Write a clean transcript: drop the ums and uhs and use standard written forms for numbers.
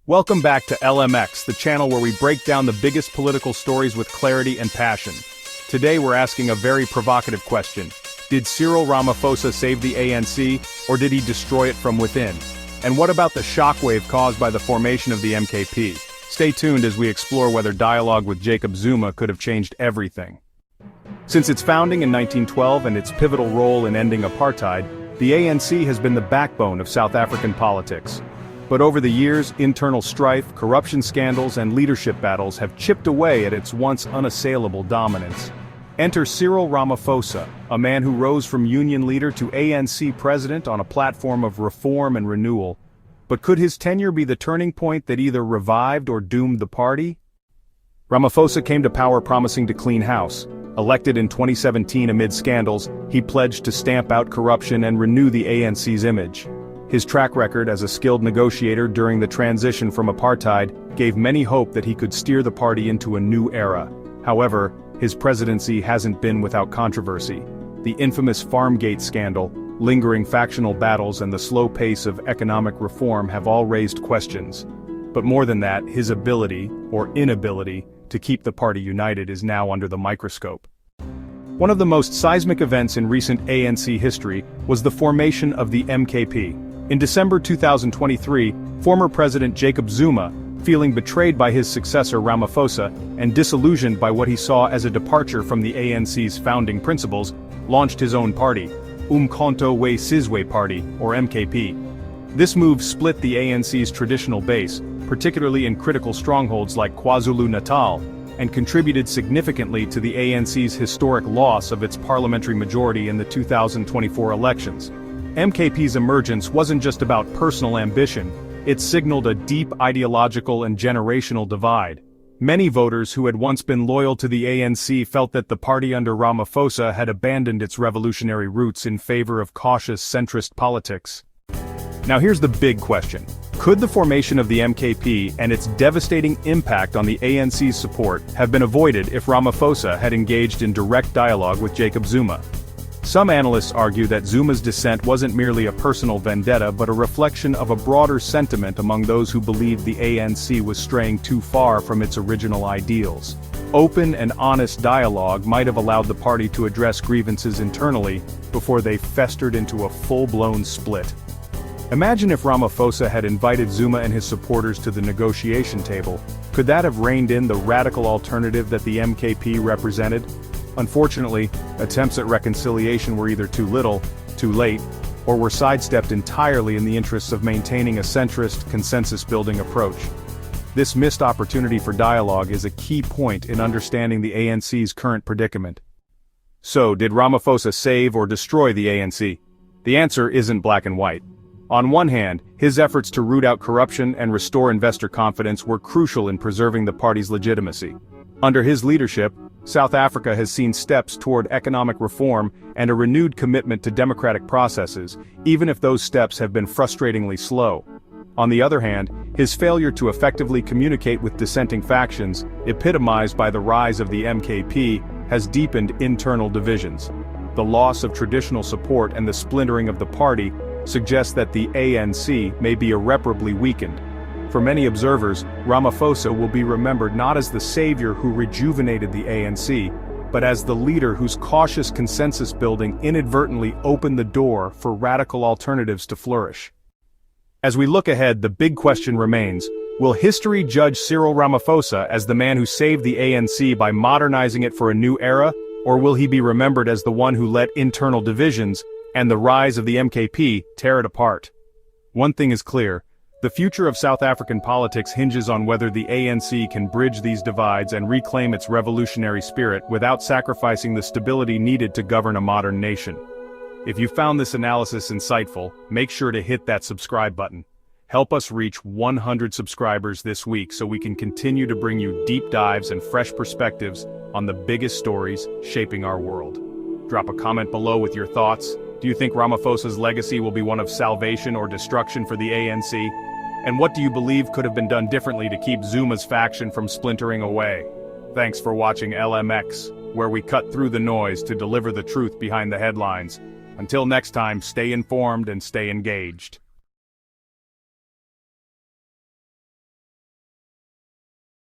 Welcome back to LMX, the channel where we break down the biggest political stories with clarity and passion. Today we're asking a very provocative question. Did Cyril Ramaphosa save the ANC, or did he destroy it from within? And what about the shockwave caused by the formation of the MKP? Stay tuned as we explore whether dialogue with Jacob Zuma could have changed everything. Since its founding in 1912 and its pivotal role in ending apartheid, the ANC has been the backbone of South African politics. But over the years, internal strife, corruption scandals, and leadership battles have chipped away at its once unassailable dominance. Enter Cyril Ramaphosa, a man who rose from union leader to ANC president on a platform of reform and renewal. But could his tenure be the turning point that either revived or doomed the party? Ramaphosa came to power promising to clean house. Elected in 2017 amid scandals, he pledged to stamp out corruption and renew the ANC's image. His track record as a skilled negotiator during the transition from apartheid gave many hope that he could steer the party into a new era. However, his presidency hasn't been without controversy. The infamous Farmgate scandal, lingering factional battles, and the slow pace of economic reform have all raised questions. But more than that, his ability, or inability, to keep the party united is now under the microscope. One of the most seismic events in recent ANC history was the formation of the MKP. In December 2023, former President Jacob Zuma, feeling betrayed by his successor Ramaphosa and disillusioned by what he saw as a departure from the ANC's founding principles, launched his own party, Umkhonto we Sizwe Party, or MKP. This move split the ANC's traditional base, particularly in critical strongholds like KwaZulu-Natal, and contributed significantly to the ANC's historic loss of its parliamentary majority in the 2024 elections. MKP's emergence wasn't just about personal ambition, it signaled a deep ideological and generational divide. Many voters who had once been loyal to the ANC felt that the party under Ramaphosa had abandoned its revolutionary roots in favor of cautious centrist politics. Now here's the big question. Could the formation of the MKP and its devastating impact on the ANC's support have been avoided if Ramaphosa had engaged in direct dialogue with Jacob Zuma? Some analysts argue that Zuma's dissent wasn't merely a personal vendetta but a reflection of a broader sentiment among those who believed the ANC was straying too far from its original ideals. Open and honest dialogue might have allowed the party to address grievances internally before they festered into a full-blown split. Imagine if Ramaphosa had invited Zuma and his supporters to the negotiation table. Could that have reined in the radical alternative that the MKP represented? Unfortunately, attempts at reconciliation were either too little, too late, or were sidestepped entirely in the interests of maintaining a centrist, consensus-building approach. This missed opportunity for dialogue is a key point in understanding the ANC's current predicament. So, did Ramaphosa save or destroy the ANC? The answer isn't black and white. On one hand, his efforts to root out corruption and restore investor confidence were crucial in preserving the party's legitimacy. Under his leadership, South Africa has seen steps toward economic reform and a renewed commitment to democratic processes, even if those steps have been frustratingly slow. On the other hand, his failure to effectively communicate with dissenting factions, epitomized by the rise of the MKP, has deepened internal divisions. The loss of traditional support and the splintering of the party suggest that the ANC may be irreparably weakened. For many observers, Ramaphosa will be remembered not as the savior who rejuvenated the ANC, but as the leader whose cautious consensus building inadvertently opened the door for radical alternatives to flourish. As we look ahead, the big question remains, will history judge Cyril Ramaphosa as the man who saved the ANC by modernizing it for a new era, or will he be remembered as the one who let internal divisions and the rise of the MKP tear it apart? One thing is clear. The future of South African politics hinges on whether the ANC can bridge these divides and reclaim its revolutionary spirit without sacrificing the stability needed to govern a modern nation. If you found this analysis insightful, make sure to hit that subscribe button. Help us reach 100 subscribers this week so we can continue to bring you deep dives and fresh perspectives on the biggest stories shaping our world. Drop a comment below with your thoughts. Do you think Ramaphosa's legacy will be one of salvation or destruction for the ANC? And what do you believe could have been done differently to keep Zuma's faction from splintering away? Thanks for watching LMX, where we cut through the noise to deliver the truth behind the headlines. Until next time, stay informed and stay engaged.